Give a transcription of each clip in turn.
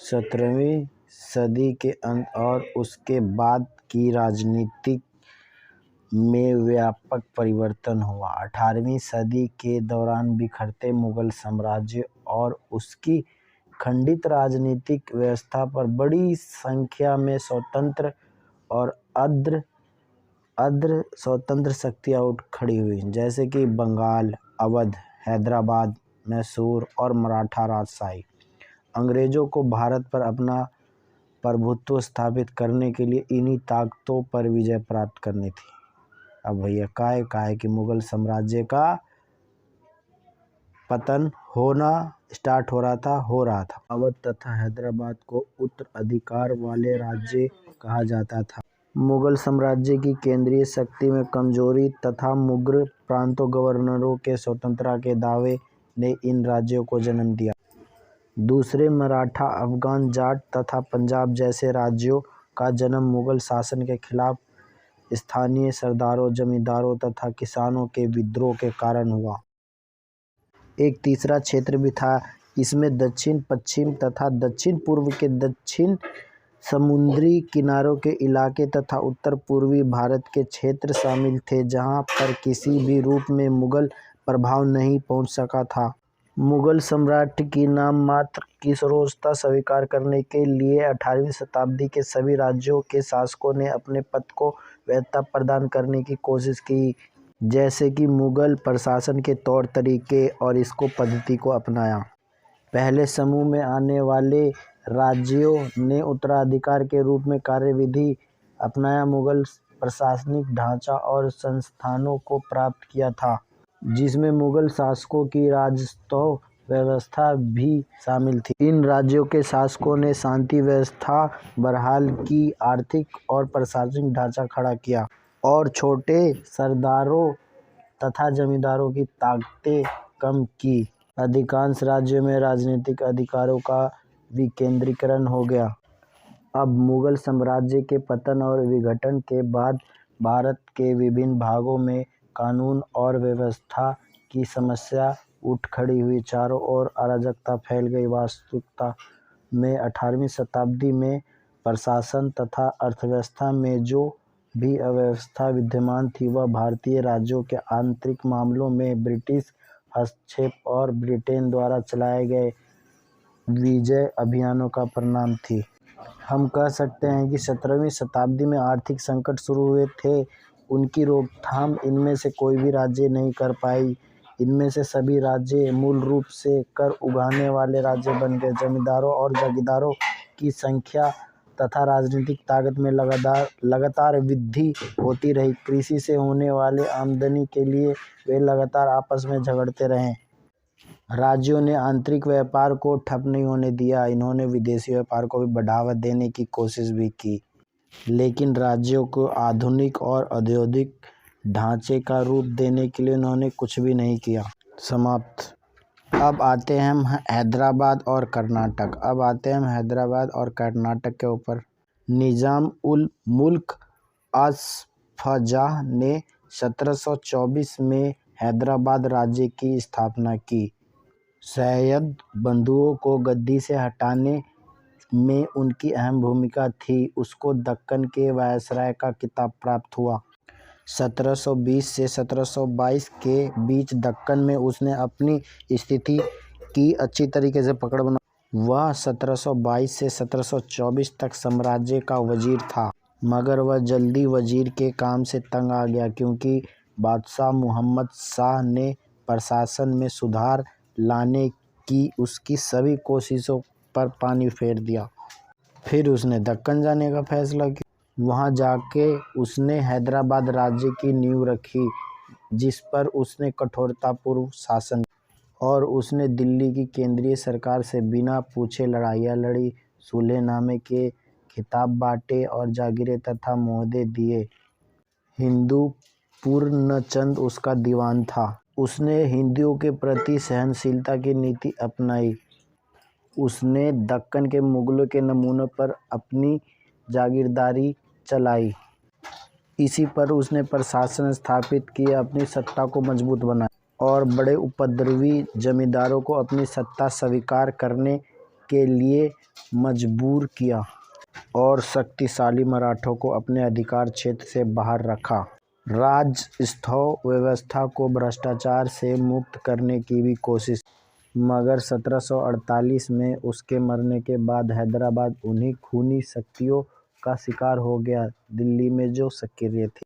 17वीं सदी के अंत और उसके बाद की राजनीति में व्यापक परिवर्तन हुआ। 18वीं सदी के दौरान बिखरते मुगल साम्राज्य और उसकी खंडित राजनीतिक व्यवस्था पर बड़ी संख्या में स्वतंत्र और अर्ध स्वतंत्र शक्तियाँ उठ खड़ी हुई, जैसे कि बंगाल, अवध, हैदराबाद, मैसूर और मराठा राजशाही। अंग्रेजों को भारत पर अपना प्रभुत्व स्थापित करने के लिए इन्हीं ताकतों पर विजय प्राप्त करनी थी। अब भैया का है कि मुगल साम्राज्य का पतन होना स्टार्ट हो रहा था। अवध तथा हैदराबाद को उत्तराधिकार वाले राज्य कहा जाता था। मुगल साम्राज्य की केंद्रीय शक्ति में कमजोरी तथा मुगल प्रांतों गवर्नरों के स्वतंत्रता के दावे ने इन राज्यों को जन्म दिया। दूसरे मराठा, अफगान, जाट तथा पंजाब जैसे राज्यों का जन्म मुगल शासन के खिलाफ स्थानीय सरदारों, जमींदारों तथा किसानों के विद्रोह के कारण हुआ। एक तीसरा क्षेत्र भी था। इसमें दक्षिण पश्चिम तथा दक्षिण पूर्व के दक्षिण समुद्री किनारों के इलाके तथा उत्तर पूर्वी भारत के क्षेत्र शामिल थे, जहां पर किसी भी रूप में मुगल प्रभाव नहीं पहुंच सका था। मुगल सम्राट की नाम मात्र की सर्वोच्चता स्वीकार करने के लिए 18वीं शताब्दी के सभी राज्यों के शासकों ने अपने पद को वैधता प्रदान करने की कोशिश की, जैसे कि मुगल प्रशासन के तौर तरीके और इसको पद्धति को अपनाया। पहले समूह में आने वाले राज्यों ने उत्तराधिकार के रूप में कार्यविधि अपनाया, मुगल प्रशासनिक ढांचा और संस्थानों को प्राप्त किया था, जिसमें मुगल शासकों की राजस्व व्यवस्था भी शामिल थी। इन राज्यों के शासकों ने शांति व्यवस्था बहाल की, आर्थिक और प्रशासनिक ढांचा खड़ा किया और छोटे सरदारों तथा जमींदारों की ताकतें कम की। अधिकांश राज्यों में राजनीतिक अधिकारों का विकेंद्रीकरण हो गया। अब मुगल साम्राज्य के पतन और विघटन के बाद भारत के विभिन्न भागों में कानून और व्यवस्था की समस्या उठ खड़ी हुई। चारों ओर अराजकता फैल गई। वास्तविकता में 18वीं शताब्दी में प्रशासन तथा अर्थव्यवस्था में जो भी अव्यवस्था विद्यमान थी, वह भारतीय राज्यों के आंतरिक मामलों में ब्रिटिश हस्तक्षेप और ब्रिटेन द्वारा चलाए गए विजय अभियानों का परिणाम थी। हम कह सकते हैं कि 17वीं शताब्दी में आर्थिक संकट शुरू हुए थे। उनकी रोकथाम इनमें से कोई भी राज्य नहीं कर पाई। इनमें से सभी राज्य मूल रूप से कर उगाने वाले राज्य बन गए। जमींदारों और जागीरदारों की संख्या तथा राजनीतिक ताकत में लगातार वृद्धि होती रही। कृषि से होने वाले आमदनी के लिए वे लगातार आपस में झगड़ते रहे। राज्यों ने आंतरिक व्यापार को ठप नहीं होने दिया। इन्होंने विदेशी व्यापार को भी बढ़ावा देने की कोशिश भी की, लेकिन राज्यों को आधुनिक और औद्योगिक ढांचे का रूप देने के लिए उन्होंने कुछ भी नहीं किया। समाप्त। अब आते हैं हम हैदराबाद और कर्नाटक के ऊपर। निजाम उल मुल्क अशफाक ने 1724 में हैदराबाद राज्य की स्थापना की। सैयद बंधुओं को गद्दी से हटाने में उनकी अहम भूमिका थी। उसको दक्कन के वायसराय का खिताब प्राप्त हुआ। 1720 से 1722 के बीच दक्कन में उसने अपनी स्थिति की अच्छी तरीके से पकड़ बना। वह 1722 से 1724 तक साम्राज्य का वजीर था, मगर वह जल्दी वजीर के काम से तंग आ गया, क्योंकि बादशाह मुहम्मद शाह ने प्रशासन में सुधार लाने की उसकी सभी कोशिशों पर पानी फेर दिया। फिर उसने दक्कन जाने का फैसला किया। वहां जाके उसने हैदराबाद राज्य की नींव रखी, जिस पर उसने कठोरतापूर्वक शासन किया और उसने दिल्ली की केंद्रीय सरकार से बिना पूछे लड़ाइयाँ लड़ी, सुलहनामे के खिताब बांटे और जागीरें तथा मुआवजे दिए। हिंदू पूर्णचंद उसका दीवान था। उसने हिंदुओं के प्रति सहनशीलता की नीति अपनाई। उसने दक्कन के मुगलों के नमूनों पर अपनी जागीरदारी चलाई। इसी पर उसने प्रशासन स्थापित किए, अपनी सत्ता को मजबूत बनाया और बड़े उपद्रवी जमींदारों को अपनी सत्ता स्वीकार करने के लिए मजबूर किया और शक्तिशाली मराठों को अपने अधिकार क्षेत्र से बाहर रखा। राजस्व व्यवस्था को भ्रष्टाचार से मुक्त करने की भी कोशिश, मगर 1748 में उसके मरने के बाद हैदराबाद उन्हीं खूनी शक्तियों का शिकार हो गया दिल्ली में जो सक्रिय थे।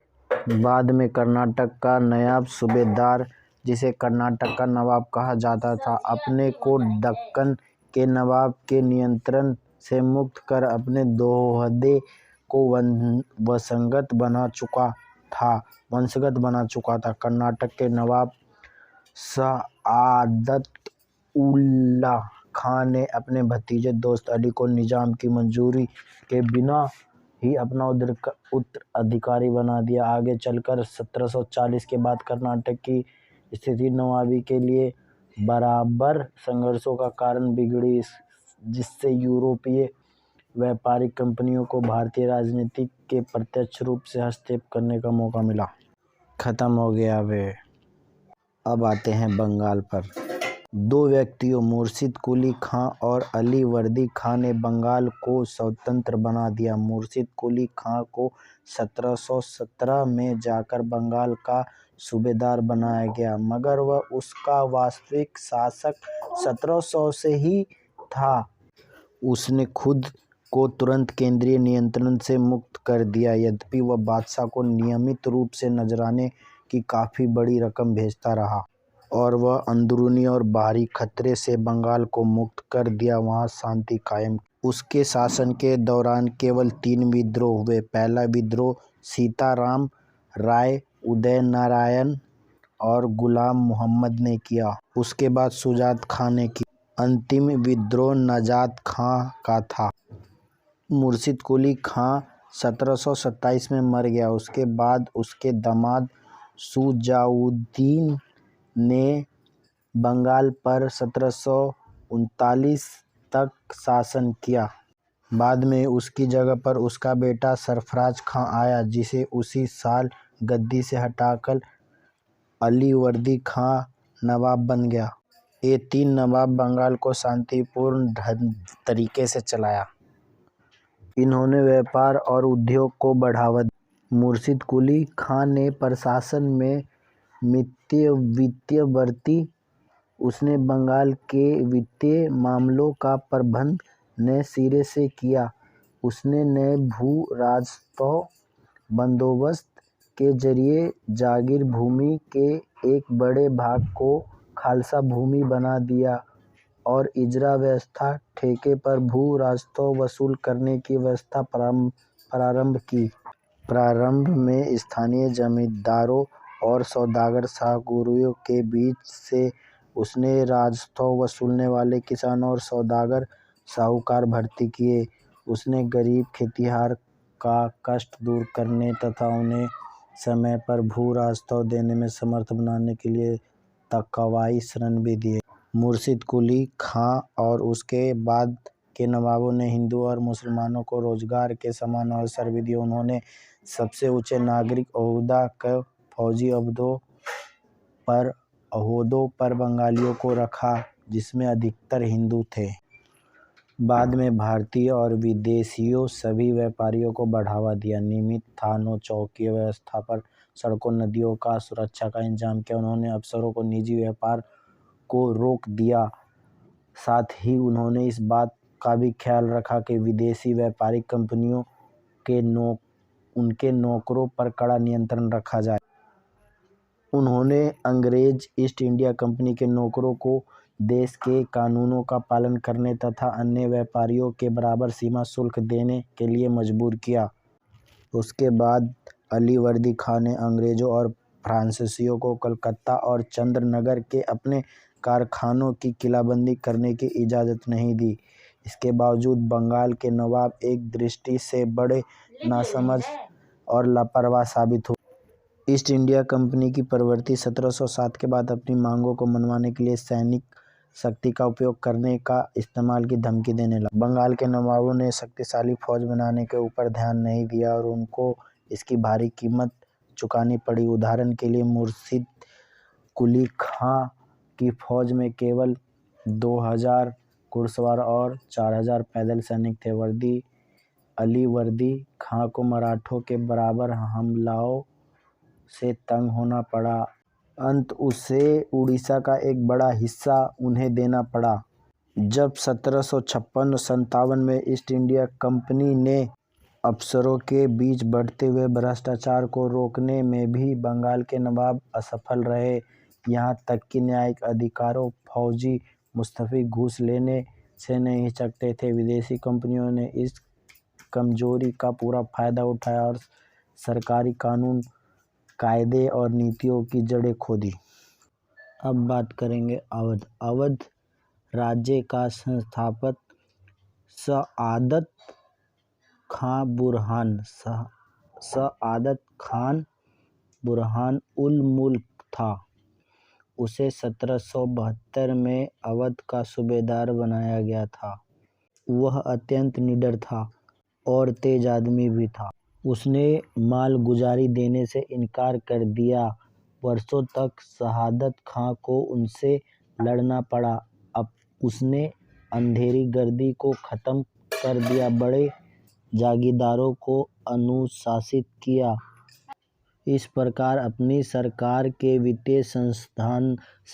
बाद में कर्नाटक का नायब सूबेदार, जिसे कर्नाटक का नवाब कहा जाता था, अपने को दक्कन के नवाब के नियंत्रण से मुक्त कर अपने दोहदे को वंशगत बना चुका था। कर्नाटक के नवाब सआदतउल्ला खान ने अपने भतीजे दोस्त अली को निजाम की मंजूरी के बिना ही अपना उत्तराधिकारी बना दिया। आगे चलकर 1740 के बाद कर्नाटक की स्थिति नवाबी के लिए बराबर संघर्षों का कारण बिगड़ी, जिससे यूरोपीय व्यापारिक कंपनियों को भारतीय राजनीति के प्रत्यक्ष रूप से हस्तक्षेप करने का मौका मिला। खत्म हो गया वे। अब आते हैं बंगाल पर। दो व्यक्तियों मुर्शिद कुली खां और अली वर्दी खां ने बंगाल को स्वतंत्र बना दिया। मुर्शिद कुली खां को 1717 में जाकर बंगाल का सूबेदार बनाया गया, मगर वह उसका वास्तविक शासक 1700 से ही था। उसने खुद को तुरंत केंद्रीय नियंत्रण से मुक्त कर दिया, यद्यपि वह बादशाह को नियमित रूप से नजराने की काफ़ी बड़ी रकम भेजता रहा और वह अंदरूनी और बाहरी खतरे से बंगाल को मुक्त कर दिया, वहाँ शांति कायम। उसके शासन के दौरान केवल 3 विद्रोह हुए। पहला विद्रोह सीताराम राय, उदय नारायण और गुलाम मोहम्मद ने किया। उसके बाद शुजात खां ने किया। अंतिम विद्रोह नजात खां का था। मुर्शिद कुली खां 1727 में मर गया। उसके बाद उसके दामाद शुजाउद्दीन ने बंगाल पर 1739 तक शासन किया। बाद में उसकी जगह पर उसका बेटा सरफराज खां आया, जिसे उसी साल गद्दी से हटाकर अली वर्दी खां नवाब बन गया। ये 3 नवाब बंगाल को शांतिपूर्ण तरीके से चलाया। इन्होंने व्यापार और उद्योग को बढ़ावा दिया। मुर्शिद कुली खां ने प्रशासन में वित्तीय बर्ती। उसने बंगाल के वित्तीय मामलों का प्रबंध नए सिरे से किया। उसने नए भू राजस्व बंदोबस्त के जरिए जागीर भूमि के एक बड़े भाग को खालसा भूमि बना दिया और इजरा व्यवस्था, ठेके पर भू राजस्व वसूल करने की व्यवस्था प्रारंभ की। प्रारंभ में स्थानीय जमींदारों और सौदागर साहूकारों के बीच से उसने राजस्व वसूलने वाले किसानों और सौदागर साहूकार भर्ती किए। उसने गरीब खेतिहर का कष्ट दूर करने तथा उन्हें समय पर भू राजस्व देने में समर्थ बनाने के लिए तकवाई ऋण भी दिए। मुर्शिद कुली खां और उसके बाद के नवाबों ने हिंदू और मुसलमानों को रोजगार के समान अवसर भी दिए। उन्होंने सबसे ऊंचे नागरिक ओहदा को फौजी ओहदों पर बंगालियों को रखा, जिसमें अधिकतर हिंदू थे। बाद में भारतीय और विदेशियों सभी व्यापारियों को बढ़ावा दिया। नियमित थानों, चौकी व्यवस्था पर, सड़कों, नदियों का सुरक्षा का इंतजाम किया। उन्होंने अफसरों को निजी व्यापार को रोक दिया। साथ ही उन्होंने इस बात का भी ख्याल रखा कि विदेशी व्यापारिक कंपनियों के उनके नौकरों पर कड़ा नियंत्रण रखा जाए। उन्होंने अंग्रेज ईस्ट इंडिया कंपनी के नौकरों को देश के कानूनों का पालन करने तथा अन्य व्यापारियों के बराबर सीमा शुल्क देने के लिए मजबूर किया। उसके बाद अली वर्दी खां ने अंग्रेजों और फ्रांसीसियों को कलकत्ता और चंद्रनगर के अपने कारखानों की किलाबंदी करने की इजाज़त नहीं दी। इसके बावजूद बंगाल के नवाब एक दृष्टि से बड़े नासमझ और लापरवाह साबित हुए। ईस्ट इंडिया कंपनी की प्रवृत्ति 1707 के बाद अपनी मांगों को मनवाने के लिए सैनिक शक्ति का उपयोग करने का इस्तेमाल की धमकी देने लगा। बंगाल के नवाबों ने शक्तिशाली फौज बनाने के ऊपर ध्यान नहीं दिया और उनको इसकी भारी कीमत चुकानी पड़ी। उदाहरण के लिए मुर्शिद कुली खां की फौज में केवल 2000 घुड़सवार और 4000 पैदल सैनिक थे। अली वर्दी खां को मराठों के बराबर हमलों से तंग होना पड़ा। अंत उसे उड़ीसा का एक बड़ा हिस्सा उन्हें देना पड़ा। जब 1756-57 में ईस्ट इंडिया कंपनी ने अफसरों के बीच बढ़ते हुए भ्रष्टाचार को रोकने में भी बंगाल के नवाब असफल रहे। यहाँ तक कि न्यायिक अधिकारियों फौजी मुस्तफी घूस लेने से नहीं हिचकते थे। विदेशी कंपनियों ने इस कमजोरी का पूरा फायदा उठाया और सरकारी कानून कायदे और नीतियों की जड़ें खोदी। अब बात करेंगे अवध। अवध राज्य का संस्थापक सआदत खान बुरहान उल मुल्क था। उसे 1772 में अवध का सूबेदार बनाया गया था। वह अत्यंत निडर था और तेज आदमी भी था। उसने मालगुजारी देने से इनकार कर दिया। वर्षों तक सआदत खां को उनसे लड़ना पड़ा। अब उसने अंधेरी गर्दी को खत्म कर दिया, बड़े जागीरदारों को अनुशासित किया। इस प्रकार अपनी सरकार के वित्तीय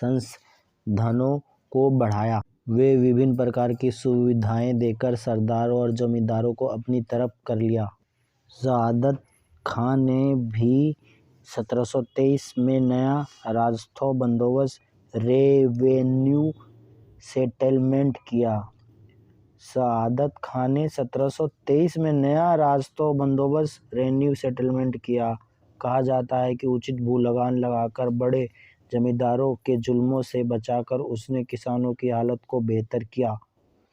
संसाधनों को बढ़ाया। वे विभिन्न प्रकार की सुविधाएं देकर सरदारों और जमींदारों को अपनी तरफ कर लिया। सआदत खां ने भी 1723 में नया राजस्व बंदोबस्त रेवेन्यू सेटलमेंट किया। सआदत खां ने 1723 में नया राजस्व बंदोबस्त रेवेन्यू सेटलमेंट किया। कहा जाता है कि उचित भू लगान लगाकर बड़े जमींदारों के जुल्मों से बचाकर उसने किसानों की हालत को बेहतर किया।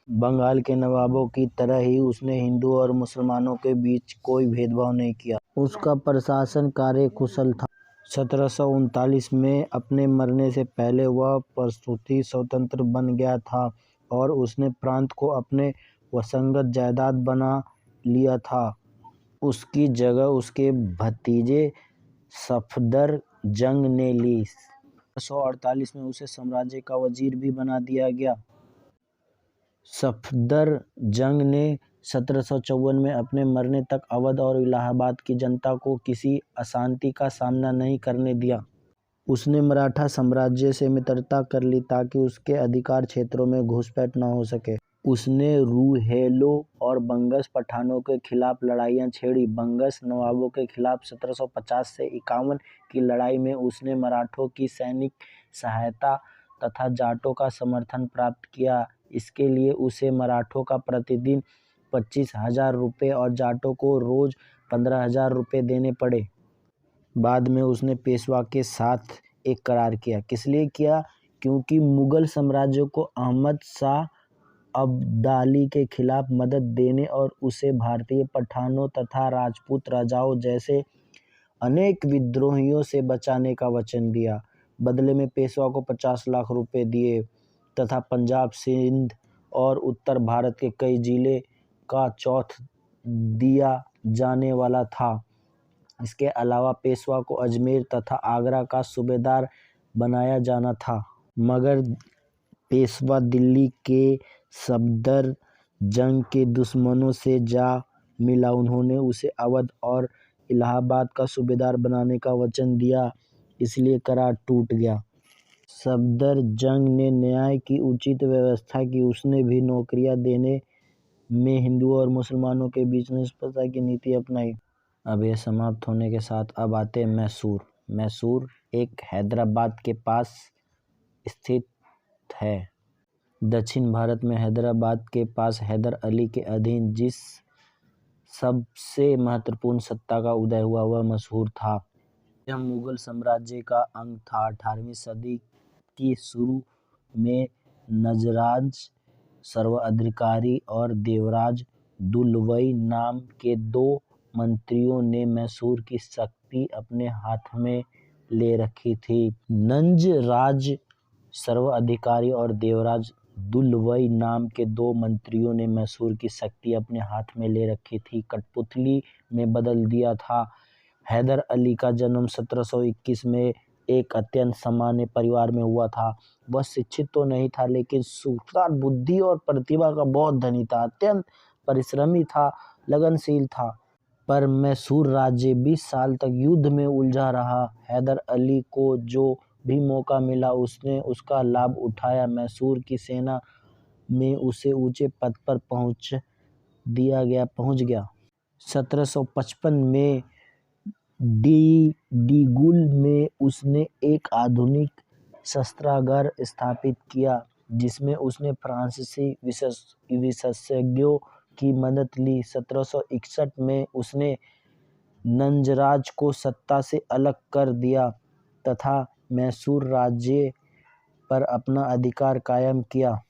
बंगाल के नवाबों की तरह ही उसने हिंदू और मुसलमानों के बीच कोई भेदभाव नहीं किया। उसका प्रशासन कार्यकुशल था। 1739 में अपने मरने से पहले वह पूर्णतः स्वतंत्र बन गया था और उसने प्रांत को अपने वशंगत जायदाद बना लिया था। उसकी जगह उसके भतीजे सफदर जंग ने ली। 1748 में उसे साम्राज्य का वजीर भी बना दिया गया। सफदर जंग ने 1754 में अपने मरने तक अवध और इलाहाबाद की जनता को किसी अशांति का सामना नहीं करने दिया। उसने मराठा साम्राज्य से मित्रता कर ली ताकि उसके अधिकार क्षेत्रों में घुसपैठ न हो सके। उसने रूहेलों और बंगश पठानों के खिलाफ लड़ाइयाँ छेड़ी। बंगश नवाबों के खिलाफ 1750 से 51 की लड़ाई में उसने मराठों की सैनिक सहायता तथा जाटों का समर्थन प्राप्त किया। इसके लिए उसे मराठों का प्रतिदिन 25,000 रुपये और जाटों को रोज 15,000 रुपये देने पड़े। बाद में उसने पेशवा के साथ एक करार किया। किस लिए किया? क्योंकि मुगल साम्राज्य को अहमद शाह अब्दाली के खिलाफ मदद देने और उसे भारतीय पठानों तथा राजपूत राजाओं जैसे अनेक विद्रोहियों से बचाने का वचन दिया। बदले में पेशवा को 50 लाख रुपए दिए तथा पंजाब, सिंध और उत्तर भारत के कई जिले का चौथ दिया जाने वाला था। इसके अलावा पेशवा को अजमेर तथा आगरा का सूबेदार बनाया जाना था। मगर पेशवा दिल्ली के सफदर जंग के दुश्मनों से जा मिला। उन्होंने उसे अवध और इलाहाबाद का सूबेदार बनाने का वचन दिया, इसलिए करार टूट गया। सफदर जंग ने न्याय की उचित व्यवस्था की। उसने भी नौकरियां देने में हिंदुओं और मुसलमानों के बीच निष्पक्षता की नीति अपनाई। अब यह समाप्त होने के साथ अब आते हैं मैसूर। मैसूर एक हैदराबाद के पास स्थित है। दक्षिण भारत में हैदराबाद के पास हैदर अली के अधीन जिस सबसे महत्वपूर्ण सत्ता का उदय हुआ वह मैसूर था। यह मुगल साम्राज्य का अंग था। 18वीं सदी की शुरू में नजराज सर्वाधिकारी और देवराज दुलवई नाम के दो मंत्रियों ने मैसूर की शक्ति अपने हाथ में ले रखी थी। नंजराज सर्वाधिकारी और देवराज दुलवई नाम के दो मंत्रियों ने मैसूर की शक्ति अपने हाथ में ले रखी थी, कठपुतली में बदल दिया था। हैदर अली का जन्म 1721 में एक अत्यंत सामान्य परिवार में हुआ था। वह शिक्षित तो नहीं था, लेकिन सूझबूझ, बुद्धि और प्रतिभा का बहुत धनी था। अत्यंत परिश्रमी था, लगनशील था। पर मैसूर राज्य 20 साल तक युद्ध में उलझा रहा। हैदर अली को जो भी मौका मिला उसने उसका लाभ उठाया। मैसूर की सेना में उसे ऊंचे पद पर पहुंच गया। 1755 में डिगुल में उसने एक आधुनिक शस्त्रागार स्थापित किया, जिसमें उसने फ्रांसीसी विशेषज्ञों की मदद ली। 1761 में उसने नंजराज को सत्ता से अलग कर दिया तथा मैसूर राज्य पर अपना अधिकार कायम किया।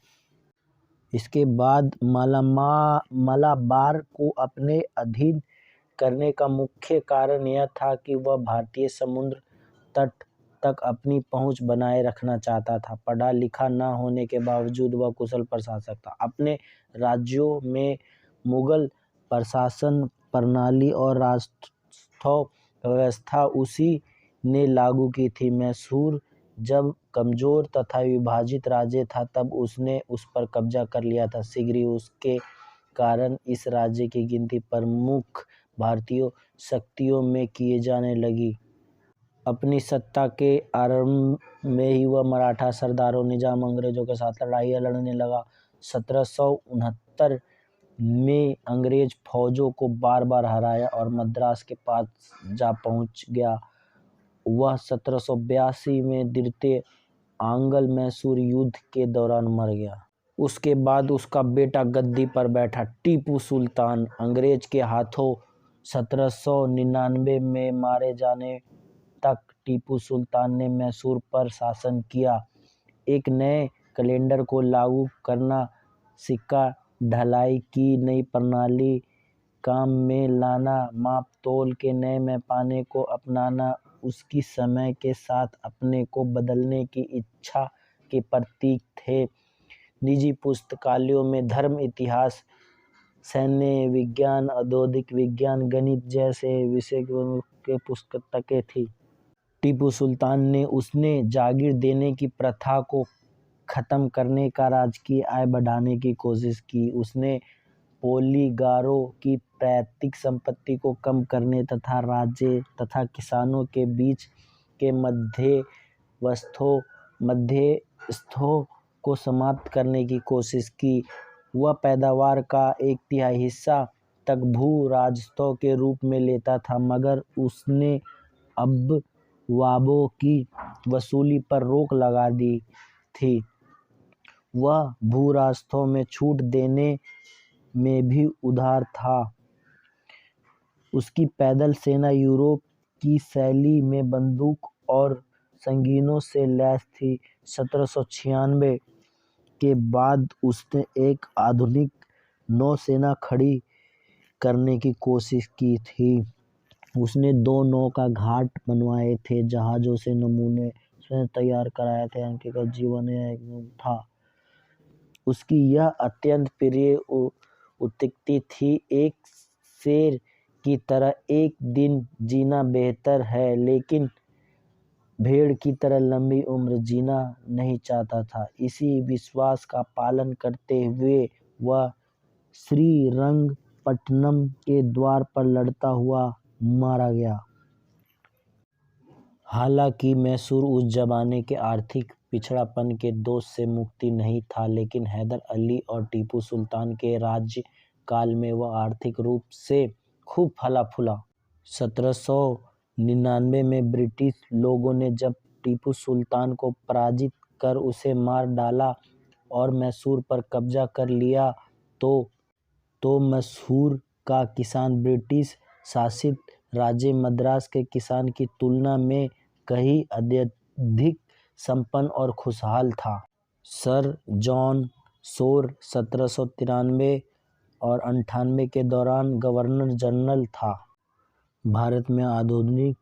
इसके बाद मलाबार को अपने अधीन करने का मुख्य कारण यह था कि वह भारतीय समुद्र तट तक अपनी पहुंच बनाए रखना चाहता था। पढ़ा लिखा न होने के बावजूद वह कुशल प्रशासक था। अपने राज्यों में मुगल प्रशासन प्रणाली और राजस्व व्यवस्था उसी ने लागू की थी। मैसूर जब कमजोर तथा विभाजित राज्य था, तब उसने उस पर कब्जा कर लिया था। शीघ्र ही उसके कारण इस राज्य की गिनती प्रमुख भारतीय शक्तियों में किए जाने लगी। अपनी सत्ता के आरंभ में ही वह मराठा सरदारों, निजाम, अंग्रेजों के साथ लड़ाइयाँ लड़ने लगा। 1769 में अंग्रेज फौजों को बार बार हराया और मद्रास के पास जा पहुंच गया। वह 1782 में द्वितीय आंग्ल मैसूर युद्ध के दौरान मर गया। उसके बाद उसका बेटा गद्दी पर बैठा, टीपू सुल्तान। अंग्रेज के हाथों 1799 में मारे जाने तक टीपू सुल्तान ने मैसूर पर शासन किया। एक नए कैलेंडर को लागू करना, सिक्का ढलाई की नई प्रणाली काम में लाना, माप तोल के नए पैमाने को अपनाना उसकी समय के साथ अपने को बदलने की इच्छा के प्रतीक थे। निजी पुस्तकालयों में धर्म, इतिहास, सैन्य विज्ञान, औद्योगिक विज्ञान, गणित जैसे विषयों की पुस्तकें थी। टीपू सुल्तान ने उसने जागीर देने की प्रथा को खत्म करने का राजकीय आय बढ़ाने की कोशिश की। उसने पोलीगारों की पैतृक संपत्ति को कम करने तथा राज्य तथा किसानों के बीच के मध्यस्थों को समाप्त करने की कोशिश की। वह पैदावार का 1/3 हिस्सा तक भू राजस्व के रूप में लेता था, मगर उसने अबवाबों की वसूली पर रोक लगा दी थी। वह भू राजस्व में छूट देने में भी उदार था। उसकी पैदल सेना यूरोप की शैली में बंदूक और संगीनों से लैस थी। 1796 के बाद उसने एक आधुनिक नौसेना खड़ी करने की कोशिश की थी। उसने 2 नौका घाट बनवाए थे, जहाज़ों से नमूने स्वयं तैयार कराए थे। उनका जीवन यह था। उसकी यह अत्यंत प्रिय उक्ति थी, एक शेर की तरह एक दिन जीना बेहतर है, लेकिन भेड़ की तरह लंबी उम्र जीना नहीं चाहता था। इसी विश्वास का पालन करते हुए वह श्रीरंगपट्टनम के द्वार पर लड़ता हुआ मारा गया। हालांकि मैसूर उस जमाने के आर्थिक पिछड़ापन के दोष से मुक्ति नहीं था, लेकिन हैदर अली और टीपू सुल्तान के राज्य काल में वह आर्थिक रूप से खूब फला फूला। 1799 में ब्रिटिश लोगों ने जब टीपू सुल्तान को पराजित कर उसे मार डाला और मैसूर पर कब्जा कर लिया, तो मैसूर का किसान ब्रिटिश शासित राज्य मद्रास के किसान की तुलना में कहीं अत्यधिक संपन्न और खुशहाल था। सर जॉन शोर 1793 और 98 के दौरान गवर्नर जनरल था। भारत में आधुनिक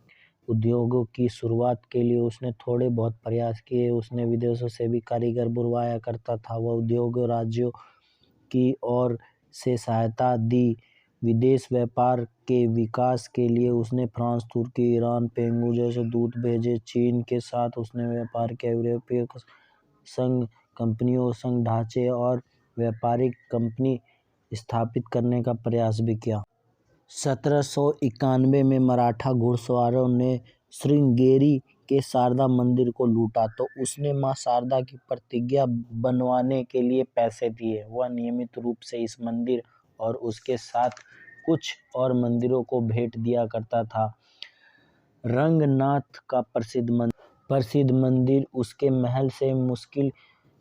उद्योगों की शुरुआत के लिए उसने थोड़े बहुत प्रयास किए। उसने विदेशों से भी कारीगर बुलवाया करता था। वह उद्योग राज्यों की ओर से सहायता दी। विदेश व्यापार के विकास के लिए उसने फ्रांस, तुर्की, ईरान, पेंगू जैसे दूत भेजे। चीन के साथ उसने व्यापार किया। यूरोपीय संघ कंपनियों, संघ ढांचे और व्यापारिक कंपनी स्थापित करने का प्रयास भी किया। 1791 में मराठा घुड़सवारों ने श्रृंगेरी के शारदा मंदिर को लूटा तो उसने मां शारदा की प्रतिज्ञा बनवाने के लिए पैसे दिए। वह नियमित रूप से इस मंदिर और उसके साथ कुछ और मंदिरों को भेंट दिया करता था। रंगनाथ का प्रसिद्ध मंदिर उसके महल से मुश्किल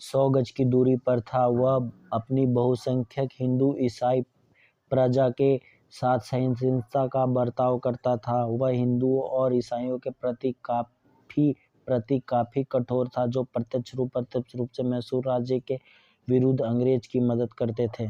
100 गज की दूरी पर था। वह अपनी बहुसंख्यक हिंदू ईसाई प्रजा के साथ सहिष्णुता का बर्ताव करता था। वह हिंदुओं और ईसाइयों के प्रति काफी कठोर था, जो प्रत्यक्ष रूप से मैसूर राज्य के विरुद्ध अंग्रेज की मदद करते थे।